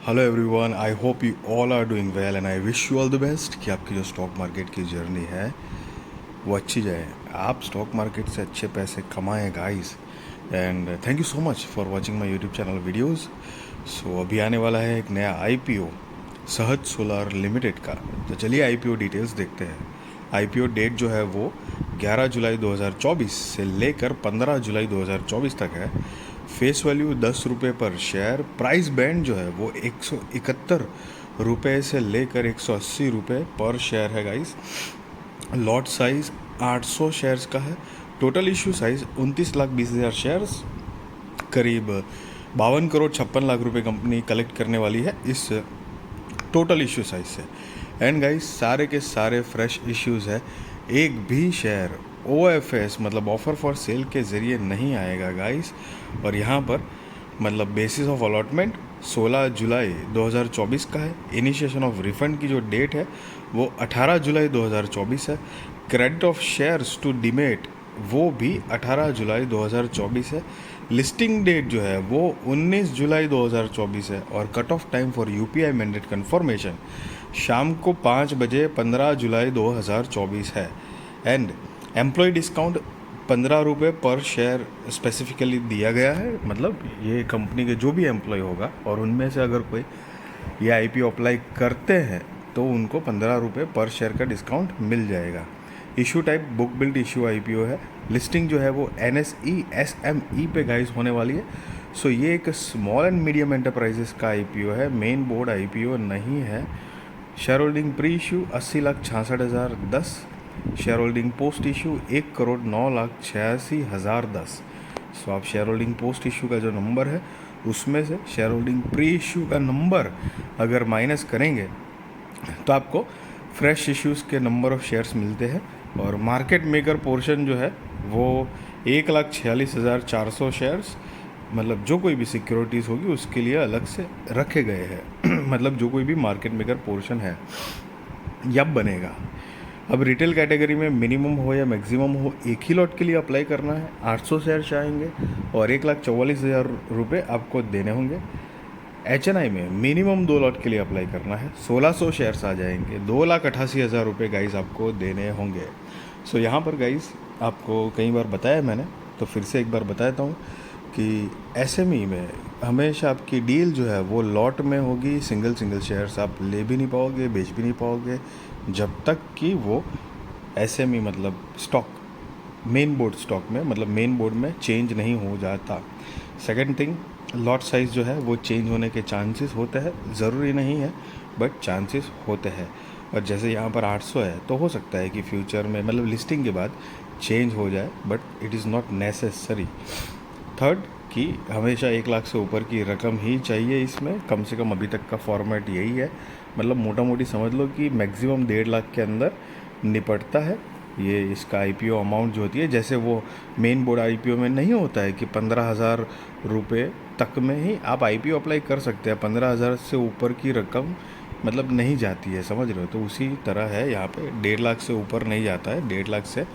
Hello everyone, I hope you all are doing well and I wish you all the best कि आपकी जो stock market की journey है वो अच्छी जाए, आप स्टॉक मार्केट से अच्छे पैसे कमाएं guys. And thank you so much for watching my YouTube channel videos. So अभी आने वाला है एक नया आईपीओ सहज सोलार लिमिटेड का। तो चलिए आईपीओ डिटेल्स देखते हैं। आईपीओ डेट जो है वो 11 जुलाई 2024 से लेकर 15 जुलाई 2024 तक है। फेस वैल्यू 10 रुपये पर शेयर। प्राइस बैंड जो है वो 171 रुपये से लेकर 180 रुपये पर शेयर है गाइस। लॉट साइज 800 शेयर्स का है। टोटल इशू साइज 29,20,000 शेयर्स, करीब 52,56,00,000 रुपये कंपनी कलेक्ट करने वाली है इस टोटल इशू साइज से। एंड गाइस सारे के सारे फ्रेश इश्यूज़ है, एक भी शेयर OFS मतलब ऑफर फॉर सेल के ज़रिए नहीं आएगा गाइस। और यहाँ पर मतलब बेसिस ऑफ अलॉटमेंट 16 जुलाई 2024 का है। इनिशिएशन ऑफ रिफंड की जो डेट है वो 18 जुलाई 2024 है। Credit of shares to demat वो भी 18 जुलाई 2024 है। लिस्टिंग डेट जो है वो 19 जुलाई 2024 है। और cut off time for UPI mandate confirmation शाम को 5 बजे 15 जुलाई 2024 है। एंड एम्प्लॉय डिस्काउंट 15 रुपये पर शेयर स्पेसिफिकली दिया गया है। मतलब ये कंपनी के जो भी एम्प्लॉय होगा और उनमें से अगर कोई ये IPO अप्लाई करते हैं तो उनको 15 रुपये पर शेयर का डिस्काउंट मिल जाएगा। Issue type book build issue IPO है। लिस्टिंग जो है वो NSE SME पे गाइस होने वाली है। सो ये एक स्मॉल एंड मीडियम एंटरप्राइजेस का IPO है, मेन बोर्ड IPO नहीं है। Share holding pre issue 80,66,010। Share holding post issue 1,09,86,010। सो आप शेयर होल्डिंग पोस्ट इशू का जो नंबर है उसमें से शेयर होल्डिंग प्री इशू का नंबर अगर माइनस करेंगे तो आपको फ्रेश इश्यूज़ के नंबर ऑफ़ शेयर्स मिलते हैं। और मार्केट मेकर पोर्शन जो है वो 1,46,400 शेयर्स, मतलब जो कोई भी सिक्योरिटीज़ होगी उसके लिए अलग से रखे गए हैं। मतलब जो कोई भी मार्केट मेकर पोर्शन है या बनेगा। अब रिटेल कैटेगरी में मिनिमम हो या मैक्सिमम हो, एक ही लॉट के लिए अप्लाई करना है। 800 शेयर चाहेंगे और 1,44,000 रुपये आपको देने होंगे। HNI में मिनिमम 2 लॉट के लिए अप्लाई करना है, 1600 शेयर्स आ जाएंगे, 2,88,000 रुपये गाइस आपको देने होंगे। सो यहाँ पर गाइस आपको कई बार बताया मैंने, तो फिर से एक बार बताता हूँ कि SME में हमेशा आपकी डील जो है वो लॉट में होगी। सिंगल शेयर्स आप ले भी नहीं पाओगे, बेच भी नहीं पाओगे जब तक कि वो SME मतलब स्टॉक मेन बोर्ड स्टॉक में मतलब मेन बोर्ड में चेंज नहीं हो जाता। सेकंड थिंग, लॉट साइज़ जो है वो चेंज होने के चांसेस होते हैं, ज़रूरी नहीं है बट चांसेस होते हैं। और जैसे यहाँ पर 800 है तो हो सकता है कि फ्यूचर में मतलब लिस्टिंग के बाद चेंज हो जाए, but it is not necessary. Third कि हमेशा 1 लाख से ऊपर की रकम ही चाहिए इसमें, कम से कम अभी तक का फॉर्मेट यही है। मतलब मोटा मोटी समझ लो कि मैक्सिमम 1.5 लाख के अंदर निपटता है ये इसका IPO अमाउंट जो होती है। जैसे वो मेन बोर्ड IPO में नहीं होता है कि 15,000 रुपये तक में ही आप IPO अप्लाई कर सकते हैं, 15,000 से ऊपर की रकम मतलब नहीं जाती है, समझ रहे हो। तो उसी तरह है यहाँ पे 1.5 लाख से ऊपर नहीं जाता है, 1.5 लाख से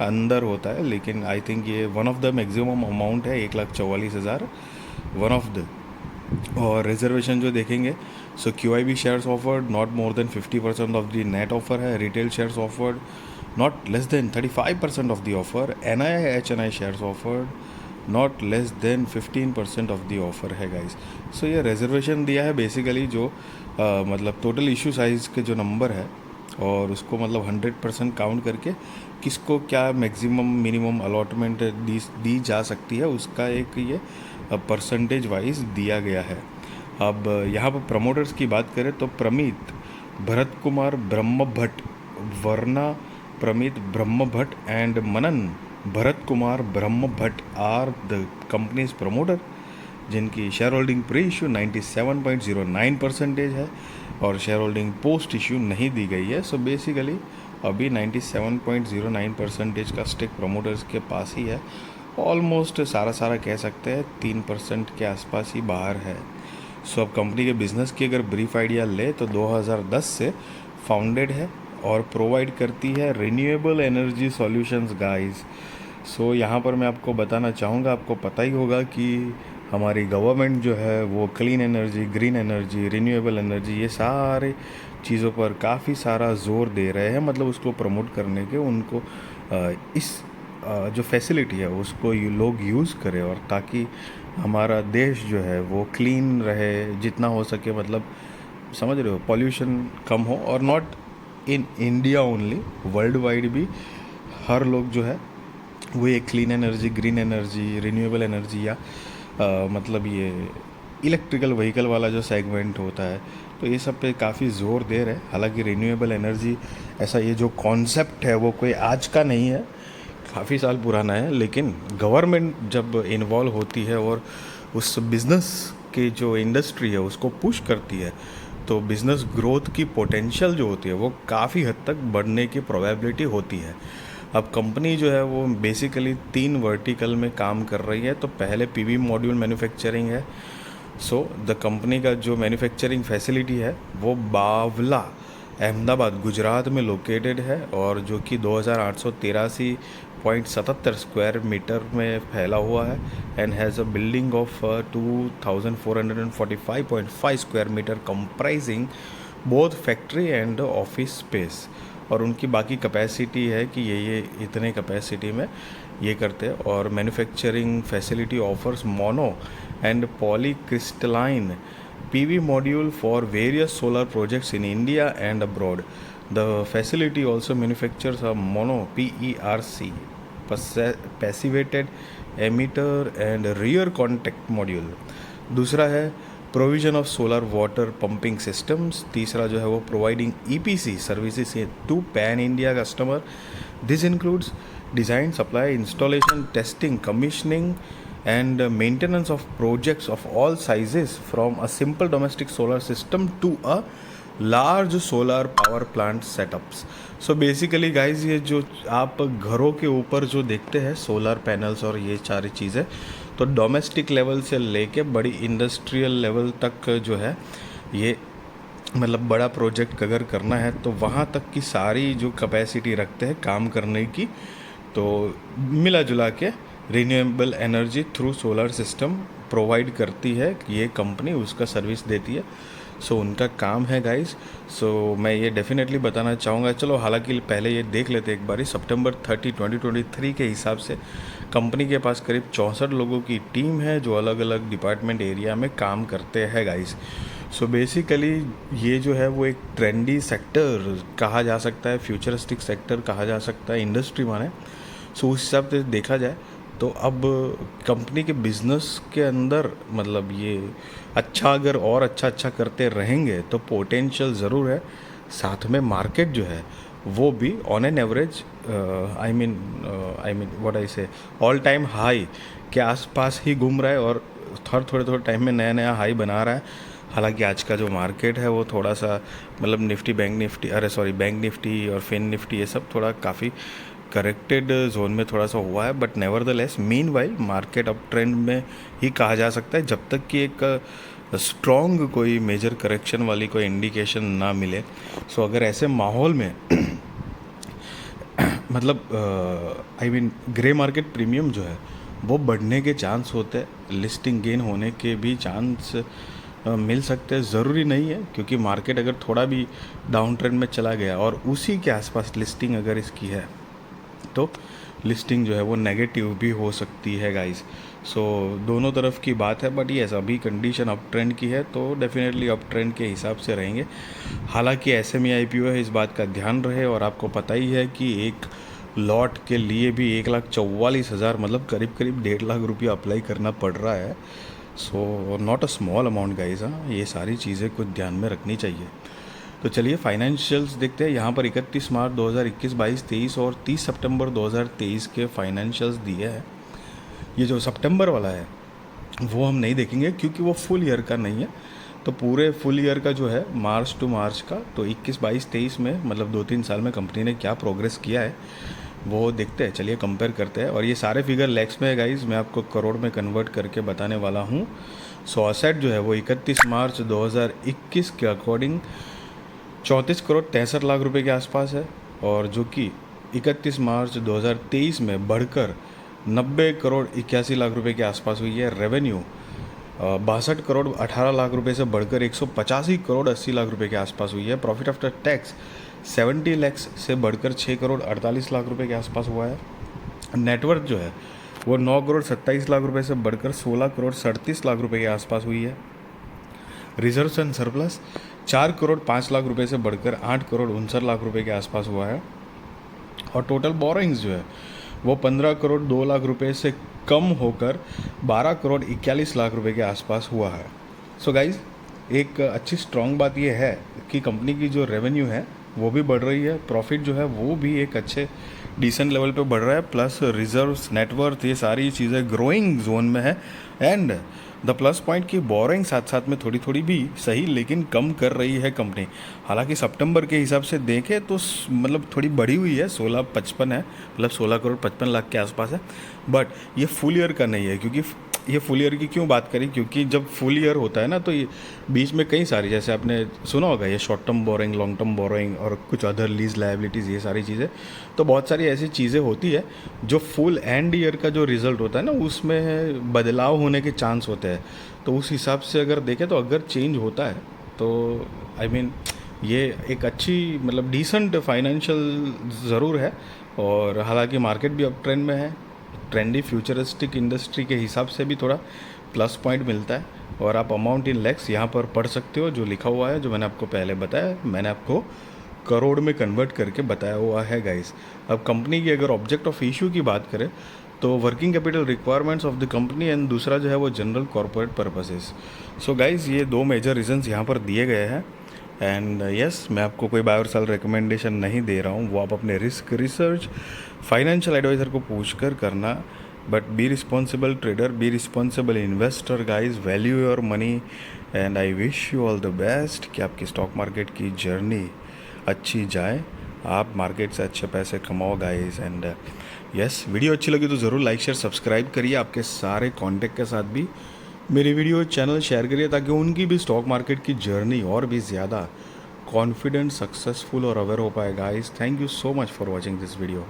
अंदर होता है। लेकिन आई थिंक ये one of the maximum amount है, 1,44,000 वन ऑफ द। और रिजर्वेशन जो देखेंगे, so QIB shares offered not more than 50% of the net offer है। Retail shares offered not less than 35% of the offer. NII HNI shares offered not less than 15% of the offer है guys. So ये reservation दिया है basically जो मतलब total issue size के जो number है और उसको मतलब 100% काउंट करके किसको क्या मैक्सिमम मिनिमम अलॉटमेंट दी जा सकती है उसका एक ये परसेंटेज वाइज दिया गया है। अब यहाँ पर प्रमोटर्स की बात करें तो प्रमित भरत कुमार ब्रह्म भट्ट, वर्ना Pramit Brahma Bhatt and Manan Bharat Kumar Brahma Bhatt are the companies promoter, जिनकी शेयर होल्डिंग प्री इशू 97.09% है और शेयर होल्डिंग पोस्ट इशू नहीं दी गई है। सो बेसिकली अभी 97.09% का स्टेक प्रमोटर्स के पास ही है। ऑलमोस्ट सारा कह सकते हैं 3% के आसपास ही बाहर है। सो अब कंपनी के बिज़नेस की अगर ब्रीफ आइडिया ले तो 2010 से फाउंडेड है और प्रोवाइड करती है रिन्यूएबल एनर्जी सॉल्यूशंस गाइस। सो यहाँ पर मैं आपको बताना चाहूँगा, आपको पता ही होगा कि हमारी गवर्नमेंट जो है वो clean energy, green energy, renewable energy, ये सारे चीज़ों पर काफ़ी सारा जोर दे रहे हैं, मतलब उसको प्रमोट करने के उनको इस जो फैसिलिटी है उसको लोग यूज़ करें, और ताकि हमारा देश जो है वो क्लीन रहे जितना हो सके, मतलब समझ रहे हो, पॉल्यूशन कम हो। और not in India only, world wide भी हर लोग जो है वो ये clean energy, green energy, renewable energy या मतलब ये इलेक्ट्रिकल व्हीकल वाला जो सेगमेंट होता है, तो ये सब पे काफ़ी ज़ोर दे रहे हैं। हालांकि रिन्यूएबल एनर्जी ऐसा ये जो कॉन्सेप्ट है वो कोई आज का नहीं है, काफ़ी साल पुराना है, लेकिन गवर्नमेंट जब इन्वॉल्व होती है और उस बिज़नेस की जो इंडस्ट्री है उसको पुश करती है, तो बिज़नेस ग्रोथ की पोटेंशियल जो होती है वो काफ़ी हद तक बढ़ने की प्रोबेबिलिटी होती है। अब कंपनी जो है वो बेसिकली 3 वर्टिकल में काम कर रही है। तो पहले पीवी मॉड्यूल मैन्युफैक्चरिंग है। सो द कंपनी का जो मैन्युफैक्चरिंग फैसिलिटी है वो बावला, अहमदाबाद, गुजरात में लोकेटेड है, और जो कि 2883.77 स्क्वायर मीटर में फैला हुआ है, and has a building of 2445.5 square metre comprising both factory and office space. और उनकी बाकी कैपेसिटी है कि ये इतने कैपेसिटी में ये करते हैं। और manufacturing facility offers mono and polycrystalline PV module for various solar projects in India and abroad. The facility also manufactures a mono PERC, passivated emitter and rear contact module. दूसरा है provision of solar water pumping systems. तीसरा जो है वो providing EPC services to pan India customer. This includes design, supply, installation, testing, commissioning and maintenance of projects of all sizes, from a simple domestic solar system to a large solar power plant setups. So basically guys, ये जो आप घरों के ऊपर जो देखते हैं solar panels और ये सारी चीज़ें, तो डोमेस्टिक लेवल से लेके बड़ी इंडस्ट्रियल लेवल तक जो है ये, मतलब बड़ा प्रोजेक्ट अगर करना है तो वहाँ तक की सारी जो कैपेसिटी रखते हैं काम करने की, तो मिला जुला के renewable energy through solar system provide करती है ये कंपनी, उसका सर्विस देती है। सो उनका काम है गाइस। सो मैं ये डेफिनेटली बताना चाहूँगा। चलो हालांकि पहले ये देख लेते एक बारी। सितंबर 30, 2023 के हिसाब से कंपनी के पास करीब 64 लोगों की टीम है जो अलग अलग डिपार्टमेंट एरिया में काम करते हैं गाइस। सो बेसिकली ये जो है वो एक ट्रेंडी सेक्टर कहा जा सकता है, फ्यूचरिस्टिक सेक्टर कहा जा सकता है, इंडस्ट्री माने। सो उस हिसाब से देखा जाए तो अब कंपनी के बिज़नेस के अंदर, मतलब ये अच्छा अगर और अच्छा करते रहेंगे तो पोटेंशियल ज़रूर है। साथ में मार्केट जो है वो भी on an average I mean what I से ऑल टाइम हाई के आसपास ही घूम रहा है, और हर थोड़े टाइम में नया नया हाई बना रहा है। हालांकि आज का जो मार्केट है वो थोड़ा सा, मतलब बैंक निफ्टी और फिन निफ्टी ये सब थोड़ा काफ़ी करेक्टेड जोन में थोड़ा सा हुआ है, but nevertheless meanwhile market up trend में ही कहा जा सकता है जब तक कि एक स्ट्रॉन्ग कोई मेजर करेक्शन वाली कोई इंडिकेशन ना मिले। सो अगर ऐसे माहौल में मतलब I mean grey market premium जो है वो बढ़ने के चांस होते हैं, लिस्टिंग गेन होने के भी चांस मिल सकते हैं। ज़रूरी नहीं है, क्योंकि मार्केट अगर थोड़ा भी डाउन ट्रेंड में चला गया और उसी के आसपास लिस्टिंग अगर इसकी है तो लिस्टिंग जो है वो नेगेटिव भी हो सकती है गाइस। सो दोनों तरफ की बात है, बट ये अभी कंडीशन अप ट्रेंड की है तो डेफिनेटली अप ट्रेंड के हिसाब से रहेंगे। हालांकि SME IPO है, इस बात का ध्यान रहे। और आपको पता ही है कि एक लॉट के लिए भी 1,44,000 मतलब करीब 1.5 लाख रुपया अप्लाई करना पड़ रहा है। So not a small amount guys. हाँ, ये सारी चीज़ें कुछ ध्यान में रखनी चाहिए। तो चलिए फाइनेंशियल्स देखते हैं। यहाँ पर 31 मार्च 2021, 22, 23 और 30 सितंबर 2023 के फाइनेंशियल्स दिए हैं। ये जो सितंबर वाला है वो हम नहीं देखेंगे क्योंकि वो फुल ईयर का नहीं है। तो पूरे फुल ईयर का जो है मार्च टू मार्च का, तो 21, 22, 23 में मतलब 2-3 साल में कंपनी ने क्या प्रोग्रेस किया है वो देखते हैं। चलिए कंपेयर करते हैं। और ये सारे फिगर लैक्स में है गाइज, मैं आपको करोड़ में कन्वर्ट करके बताने वाला हूँ। सो असेट जो है वो 31 मार्च 2021 के अकॉर्डिंग 34 करोड़ 63 लाख रुपए के आसपास है, और जो कि 31 मार्च 2023 में बढ़कर 90 करोड़ 81 लाख रुपए के आसपास हुई है। रेवेन्यू 62 करोड़ 18 लाख रुपए से बढ़कर 185 करोड़ 80 लाख रुपए के आसपास हुई है। प्रॉफिट आफ्टर टैक्स 70 लैक्स से बढ़कर 6 करोड़ 48 लाख रुपए के आसपास हुआ है। नेटवर्थ जो है वो 9 करोड़ 27 लाख रुपए से बढ़कर 16 करोड़ 37 लाख रुपए के आसपास हुई है। Reserves and surplus 4 crore 5 lakh रुपए से बढ़कर 8 करोड़ 59 लाख रुपए के आसपास हुआ है। और टोटल बोरोइंग्स जो है वो 15 करोड़ 2 लाख रुपए से कम होकर 12 करोड़ 41 लाख रुपए के आसपास हुआ है। सो गाइज, एक अच्छी स्ट्रॉन्ग बात यह है कि कंपनी की जो रेवेन्यू है वो भी बढ़ रही है, प्रॉफिट जो है वो भी एक अच्छे डिसेंट लेवल पे बढ़ रहा है, प्लस रिजर्व्स नेटवर्थ ये सारी चीज़ें ग्रोइंग जोन में है। एंड द प्लस पॉइंट की बोरिंग साथ साथ में थोड़ी थोड़ी भी सही लेकिन कम कर रही है कंपनी। हालांकि सितंबर के हिसाब से देखें तो मतलब थोड़ी बढ़ी हुई है, 1655 है, मतलब 16 करोड़ 55 लाख के आसपास है। बट ये फुल ईयर का नहीं है, क्योंकि ये फुल ईयर की क्यों बात करें, क्योंकि जब फुल ईयर होता है ना तो ये बीच में कई सारी, जैसे आपने सुना होगा ये short term borrowing, long term borrowing और कुछ अदर लीज लायबिलिटीज़, ये सारी चीज़ें, तो बहुत सारी ऐसी चीज़ें होती है जो फुल एंड ईयर का जो रिज़ल्ट होता है ना उसमें बदलाव होने के चांस होते हैं। तो उस हिसाब से अगर देखें तो अगर चेंज होता है तो आई मीन ये एक अच्छी मतलब डिसेंट फाइनेंशियल ज़रूर है। और हालांकि मार्केट भी अप ट्रेंड में है, ट्रेंडी फ्यूचरिस्टिक इंडस्ट्री के हिसाब से भी थोड़ा प्लस पॉइंट मिलता है। और आप अमाउंट इन लैक्स यहाँ पर पढ़ सकते हो, जो लिखा हुआ है, जो मैंने आपको पहले बताया, मैंने आपको करोड़ में कन्वर्ट करके बताया हुआ है गाइस। अब कंपनी की अगर ऑब्जेक्ट ऑफ इशू की बात करें तो working capital requirements of the company and दूसरा जो है वो general corporate purposes. So guys, ये दो मेजर रीजंस यहाँ पर दिए गए हैं। एंड यस, मैं आपको कोई बाय और सेल रिकमेंडेशन नहीं दे रहा हूँ, वो आप अपने रिस्क रिसर्च फाइनेंशियल एडवाइज़र को पूछ कर करना। But be responsible trader, be responsible investor guys, value your money. And I wish you all the best कि आपकी स्टॉक मार्केट की जर्नी अच्छी जाए, आप मार्केट से अच्छे पैसे कमाओ गाइज। एंड यस, वीडियो अच्छी लगी तो ज़रूर लाइक शेयर सब्सक्राइब करिए, आपके सारे कॉन्टैक्ट के साथ भी मेरी वीडियो चैनल शेयर करिए ताकि उनकी भी स्टॉक मार्केट की जर्नी और भी ज़्यादा कॉन्फिडेंट, सक्सेसफुल और अवेयर हो पाए guys. Thank you so much for watching this video.